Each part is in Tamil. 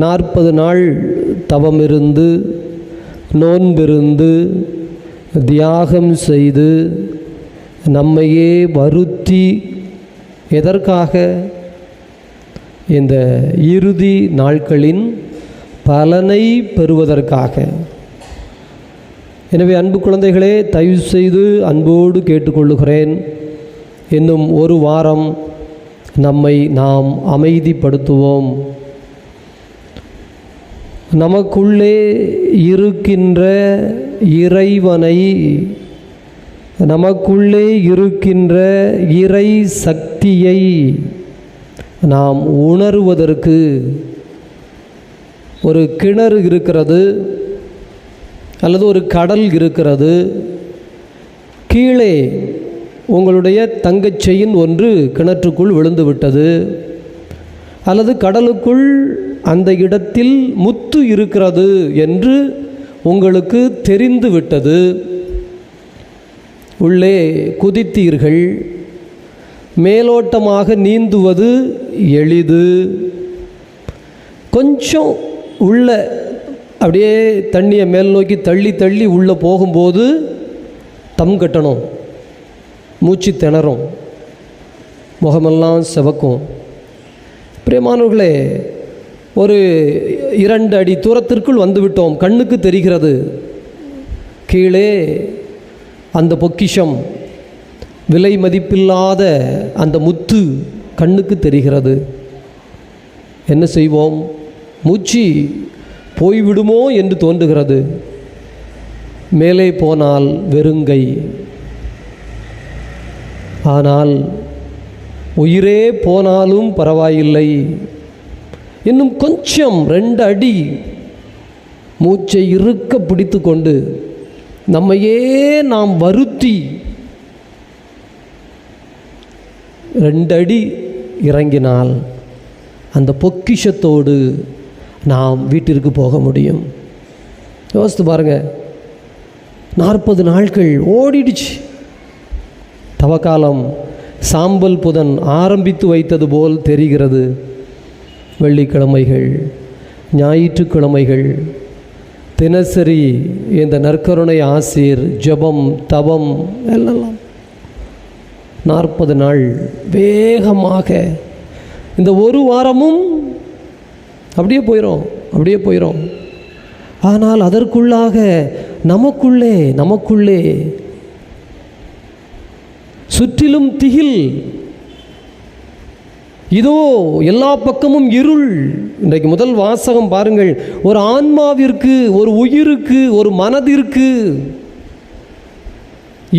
40 நாள் தவமிருந்து நோன்பிருந்து தியாகம் செய்து நம்மையே வருத்தி எதற்காக? இந்த இறுதி நாட்களின் பலனை பெறுவதற்காக. எனவே அன்பு குழந்தைகளே, தயவு செய்து அன்போடு கேட்டுக்கொள்ளுகிறேன், இன்னும் ஒரு வாரம் நம்மை நாம் அமைதிப்படுத்துவோம். நமக்குள்ளே இருக்கின்ற இறைவனை, நமக்குள்ளே இருக்கின்ற இறை சக்தியை நாம் உணருவதற்கு ஒரு கிணறு இருக்கிறது அல்லது ஒரு கடல் இருக்கிறது. கீழே உங்களுடைய தங்கச் செயின் ஒன்று கிணற்றுக்குள் விழுந்து விட்டது, அல்லது கடலுக்குள் அந்த இடத்தில் முத்து இருக்கிறது என்று உங்களுக்கு தெரிந்து விட்டது. உள்ளே குதித்தீர்கள். மேலோட்டமாக நீந்துவது எளிது. கொஞ்சம் உள்ள அப்படியே தண்ணியை மேல் நோக்கி தள்ளி தள்ளி உள்ளே போகும்போது தம் கட்டணும், மூச்சு திணறும், முகமெல்லாம் சிவக்கும். பிரியமானவர்களே, ஒரு 2 அடி தூரத்திற்குள் வந்துவிட்டோம். கண்ணுக்கு தெரிகிறது கீழே அந்த பொக்கிஷம், விலை மதிப்பில்லாத அந்த முத்து கண்ணுக்கு தெரிகிறது. என்ன செய்வோம்? மூச்சு போய்விடுமோ என்று தோன்றுகிறது. மேலே போனால் வெறுங்கை. ஆனால் உயிரே போனாலும் பரவாயில்லை, இன்னும் கொஞ்சம் 2 அடி மூச்சை இறுக்க பிடித்து கொண்டு நம்மையே நாம் வருத்தி 2 அடி இறங்கினால் அந்த பொக்கிஷத்தோடு நாம் வீட்டிற்கு போக முடியும். யோசித்து பாருங்கள், 40 நாட்கள் ஓடிடுச்சு. தவக்காலம் சாம்பல் புதன் ஆரம்பித்து வைத்தது போல் தெரிகிறது. வெள்ளிக்கிழமைகள், ஞாயிற்றுக்கிழமைகள், தினசரி இந்த நற்கருணை ஆசீர், ஜபம், தவம் எல்லாம் 40 நாள் வேகமாக, இந்த ஒரு வாரமும் அப்படியே போயிடும். ஆனால் அதற்குள்ளாக நமக்குள்ளே சுற்றிலும் திகில். இதோ எல்லா பக்கமும் இருள். இன்றைக்கு முதல் வாசகம் பாருங்கள். ஒரு ஆன்மாவிற்கு, ஒரு உயிருக்கு, ஒரு மனதிற்கு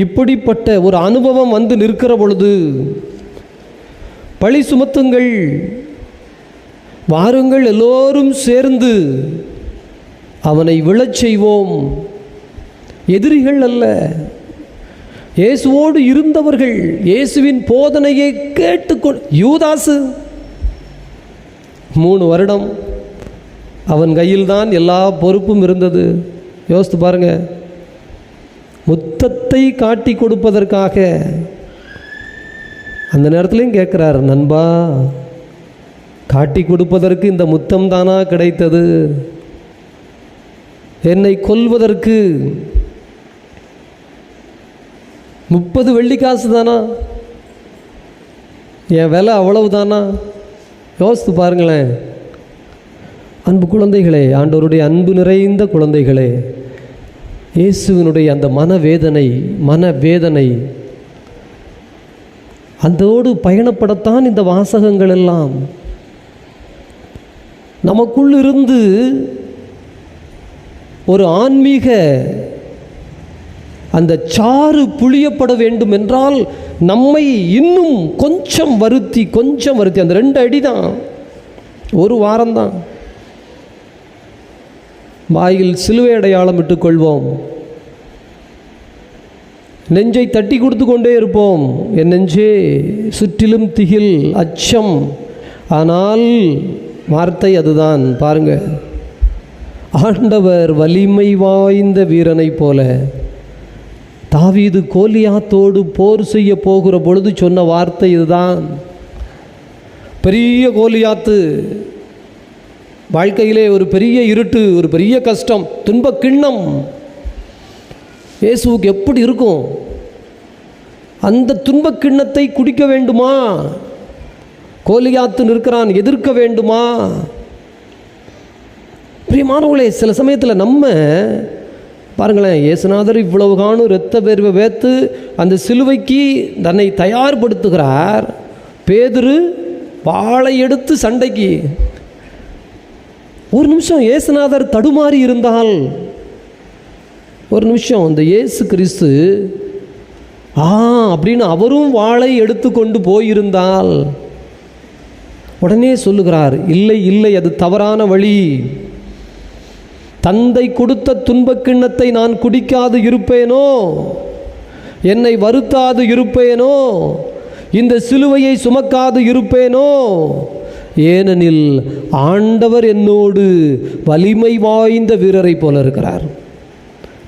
இப்படிப்பட்ட ஒரு அனுபவம் வந்து நிற்கிற பொழுது பழி சுமத்துங்கள். வாருங்கள், எல்லோரும் சேர்ந்து அவனை விழச் செய்வோம். எதிரிகள் அல்ல, இயேசுவோடு இருந்தவர்கள், இயேசுவின் போதனையை கேட்டுக்கொண்டு. யூதாசு 3 வருடம் அவன் கையில்தான் எல்லா பொறுப்பும் இருந்தது. யோசித்து பாருங்க, முத்தத்தை காட்டி கொடுப்பதற்காக அந்த நேரத்துலையும் கேட்குறார், நண்பா, காட்டி கொடுப்பதற்கு இந்த முத்தம் தானா கிடைத்தது? என்னை கொல்வதற்கு 30 வெள்ளிக்காசு தானா? என் விலை அவ்வளவு தானா? யோசித்து பாருங்களேன். அன்பு குழந்தைகளே, ஆண்டவருடைய அன்பு நிறைந்த குழந்தைகளே, இயேசுவினுடைய அந்த மனவேதனை அதோடு பயணப்படத்தான் இந்த வாசகங்கள் எல்லாம். நமக்குள் இருந்து ஒரு ஆன்மீக அந்த சாறு புளியப்பட வேண்டும் என்றால் நம்மை இன்னும் கொஞ்சம் வருத்தி அந்த 2 அடி தான், ஒரு வாரம்தான். வாயில் சிலுவை அடையாளம் இட்டுக்கொள்வோம். நெஞ்சை தட்டி கொடுத்து கொண்டே இருப்போம். என் நெஞ்சே சுற்றிலும் திகில், அச்சம். ஆனால் வார்த்தை அதுதான். பாருங்க, ஆண்டவர் வலிமை வாய்ந்த வீரனை போல தாவீது கோலியாத்தோடு போர் செய்ய போகிற பொழுது சொன்ன வார்த்தை இதுதான். பெரிய கோலியாத்து, வாழ்க்கையிலே ஒரு பெரிய இருட்டு, ஒரு பெரிய கஷ்டம், துன்ப கிண்ணம் இயேசுவுக்கு எப்படி இருக்கும்? அந்த துன்ப கிண்ணத்தை குடிக்க வேண்டுமா? கோலியாத்து நிற்கிறான், எதிர்க்க வேண்டுமா? பிரியமானவர்களே, சில சமயத்தில் நம்ம பாருங்களேன், இயேசுநாதர் இவ்வளவு காணும் இரத்த வேர்வை வேத்து அந்த சிலுவைக்கு தன்னை தயார்படுத்துகிறார். பேதுரு வாளை எடுத்து சண்டைக்கு. ஒரு நிமிஷம் இயேசுநாதர் தடுமாறி இருந்தால், ஒரு நிமிஷம் இந்த இயேசு கிறிஸ்து அப்படின்னு அவரும் வாளை எடுத்து கொண்டு போயிருந்தால் உடனே சொல்லுகிறார், இல்லை இல்லை, அது தவறான வழி. தந்தை கொடுத்த துன்பக் கிண்ணத்தை நான் குடிக்காது இருப்பேனோ? என்னை வருத்தாது இருப்பேனோ? இந்த சிலுவையை சுமக்காது இருப்பேனோ? ஏனெனில் ஆண்டவர் என்னோடு வலிமை வாய்ந்த வீரரை போல இருக்கிறார்.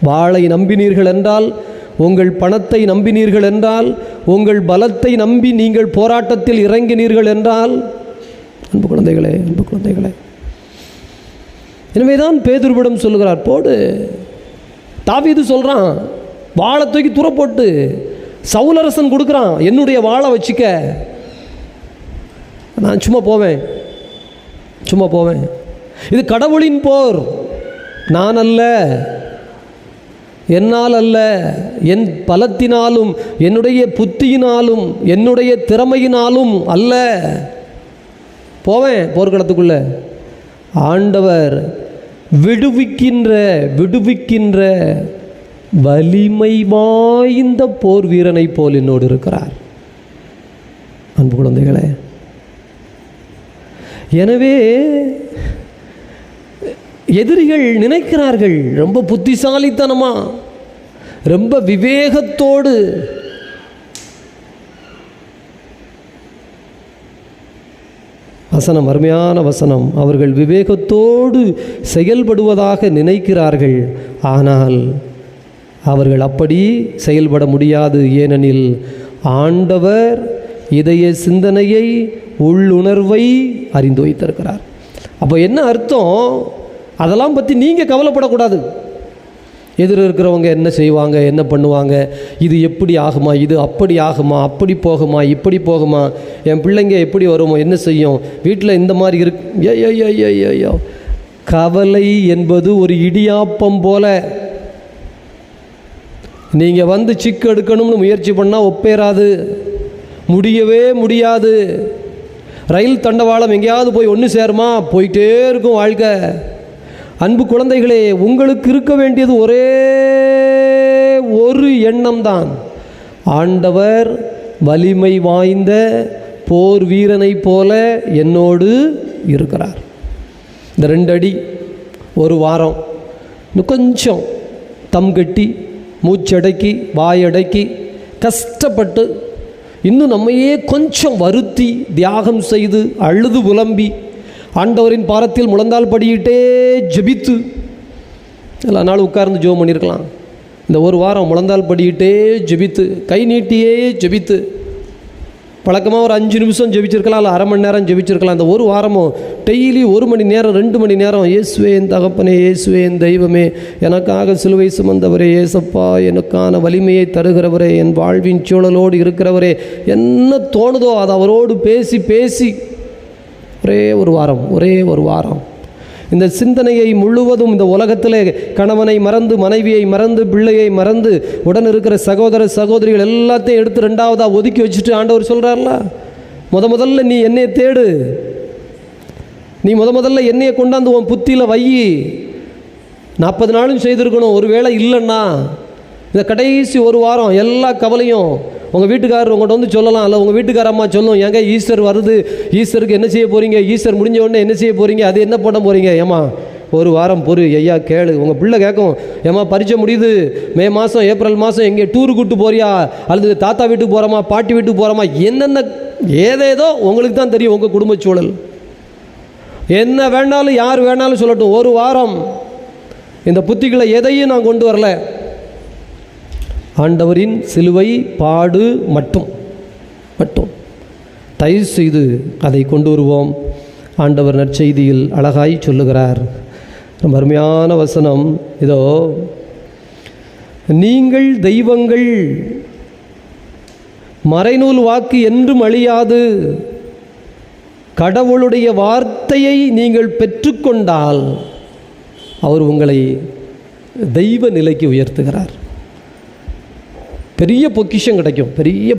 வாளை நம்பினீர்கள் என்றால், உங்கள் பணத்தை நம்பினீர்கள் என்றால், உங்கள் பலத்தை நம்பி நீங்கள் போராட்டத்தில் இறங்கினீர்கள் என்றால், அன்பு குழந்தைகளே, அன்பு குழந்தைகளே, எனவேதான் பேதுருவிடம் சொல்லுகிறார், போடு. தாவீது சொல்கிறான், வாளை தூக்கி தூர போட்டு. சவுலரசன் கொடுக்குறான், என்னுடைய வாளை வச்சுக்க, நான் சும்மா போவேன், சும்மா போவேன். இது கடவுளின் போர், நான் அல்ல, என்னால் அல்ல, என் பலத்தினாலும் என்னுடைய புத்தியினாலும் என்னுடைய திறமையினாலும் அல்ல. போவேன் போர்க்களத்துக்குள்ள. ஆண்டவர் விடுவிக்கின்ற வலிமை வாய்ந்த போர் வீரனை போல் என்னோடு இருக்கிறார். அன்பு குழந்தைகளே, எனவே எதிரிகள் நினைக்கிறார்கள் ரொம்ப புத்திசாலித்தனமா, ரொம்ப விவேகத்தோடு. வசனம், அருமையான வசனம். அவர்கள் விவேகத்தோடு செயல்படுவதாக நினைக்கிறார்கள், ஆனால் அவர்கள் அப்படி செயல்பட முடியாது. ஏனெனில் ஆண்டவர் இதய சிந்தனையை, உள்ளுணர்வை அறிந்து வைத்திருக்கிறார். அப்போ என்ன அர்த்தம்? அதெல்லாம் பற்றி நீங்கள் கவலைப்படக்கூடாது. எதிர இருக்கிறவங்க என்ன செய்வாங்க, என்ன பண்ணுவாங்க, இது எப்படி ஆகுமா, இது அப்படி ஆகுமா, அப்படி போகுமா, இப்படி போகுமா, என் பிள்ளைங்க எப்படி வருமோ, என்ன செய்யும், வீட்டில் இந்த மாதிரி இருக்கு. ஐயோ, கவலை என்பது ஒரு இடியாப்பம் போல. நீங்கள் வந்து சிக்கு எடுக்கணும்னு முயற்சி பண்ணால் ஒப்பேறாது, முடியவே முடியாது. ரயில் தண்டவாளம் எங்கேயாவது போய் ஒன்று சேருமா? போயிட்டே இருக்கும் வாழ்க்கை. அன்பு குழந்தைகளே, உங்களுக்கு இருக்க வேண்டியது ஒரே ஒரு எண்ணம் தான். ஆண்டவர் வலிமை வாய்ந்த போர் வீரனை போல என்னோடு இருக்கிறார். இந்த 2 அடி, ஒரு வாரம், இன்னும் கொஞ்சம் தம் கட்டி, மூச்சடக்கி, வாயடக்கி, கஷ்டப்பட்டு, இன்னும் நம்மையே கொஞ்சம் வருத்தி, தியாகம் செய்து, அழுது புலம்பி, ஆண்டவரின் பாரத்தில் முழந்தால் படியிட்டே ஜெபித்து, எல்லா நாளும் உட்கார்ந்து ஜெபம் பண்ணியிருக்கலாம். இந்த ஒரு வாரம் முழந்தால் படியிட்டே ஜெபித்து, கை நீட்டியே ஜெபித்து, பழக்கமாக ஒரு 5 நிமிஷம் ஜெபிச்சிருக்கலாம், இல்லை அரை மணி நேரம் ஜெபிச்சிருக்கலாம். இந்த ஒரு வாரமும் டெய்லி 1 மணி நேரம், 2 மணி நேரம், இயேசுவே என் தகப்பனே, இயேசுவே என் தெய்வமே, எனக்காக சிலுவை சுமந்தவரே, ஏசப்பா எனக்கான வலிமையை தருகிறவரே, என் வாழ்வின் சூழலோடு இருக்கிறவரே, என்ன தோணுதோ அதை அவரோடு பேசி பேசி ஒரே ஒரு வாரம் இந்த சிந்தனையை முழுவதும், இந்த உலகத்திலே கணவனை மறந்து, மனைவியை மறந்து, பிள்ளையை மறந்து, உடன் இருக்கிற சகோதர சகோதரிகள் எல்லாத்தையும் எடுத்து 2வதாக ஒதுக்கி வச்சுட்டு ஆண்டவர் சொல்கிறார்ல, முதல்ல நீ என்னையை தேடு, நீ முதல்ல என்னையை கொண்டாந்து உன் புத்தியில் வை. 40 நாளும் செய்திருக்கணும். ஒரு வேளை இல்லைன்னா இந்த கடைசி ஒரு வாரம் எல்லா கவலையும் உங்கள் வீட்டுக்காரர் உங்கள்கிட்ட வந்து சொல்லலாம், இல்லை உங்கள் வீட்டுக்கார அம்மா சொல்லும், ஏங்க ஈஸ்டர் வருது, ஈஸ்டருக்கு என்ன செய்ய போகிறீங்க, ஈஸ்டர் முடிஞ்ச உடனே என்ன செய்ய போகிறீங்க, அது என்ன பண்ண போகிறீங்க, ஏம்மா ஒரு வாரம் பொறு, ஐயா கேளு. உங்கள் பிள்ளை கேட்கும், ஏம்மா பரீட்சை முடியுது, மே மாதம் ஏப்ரல் மாதம் எங்கே டூரு கூப்பிட்டு போறியா, அல்லது தாத்தா வீட்டுக்கு போகிறோமா, பாட்டி வீட்டுக்கு போகிறோமா, என்னென்ன ஏதேதோ உங்களுக்கு தான் தெரியும். உங்கள் குடும்ப சூழல் என்ன வேணாலும் யார் வேணாலும் சொல்லட்டும். ஒரு வாரம் இந்த புத்திகளை எதையும் நான் கொண்டு வரல, ஆண்டவரின் சிலுவை பாடு மட்டும் தயவு செய்து அதை கொண்டு வருவோம். ஆண்டவர் நற்செய்தியில் அழகாய் சொல்லுகிறார். ரொம்ப அருமையான வசனம் இதோ, நீங்கள் தெய்வங்கள், மறைநூல் வாக்கு என்றும் அழியாது, கடவுளுடைய வார்த்தையை நீங்கள் பெற்றுக்கொண்டால் அவர் உங்களை தெய்வ நிலைக்கு உயர்த்துகிறார். பெரிய பொக்கிஷம் கிடைக்கும், பெரிய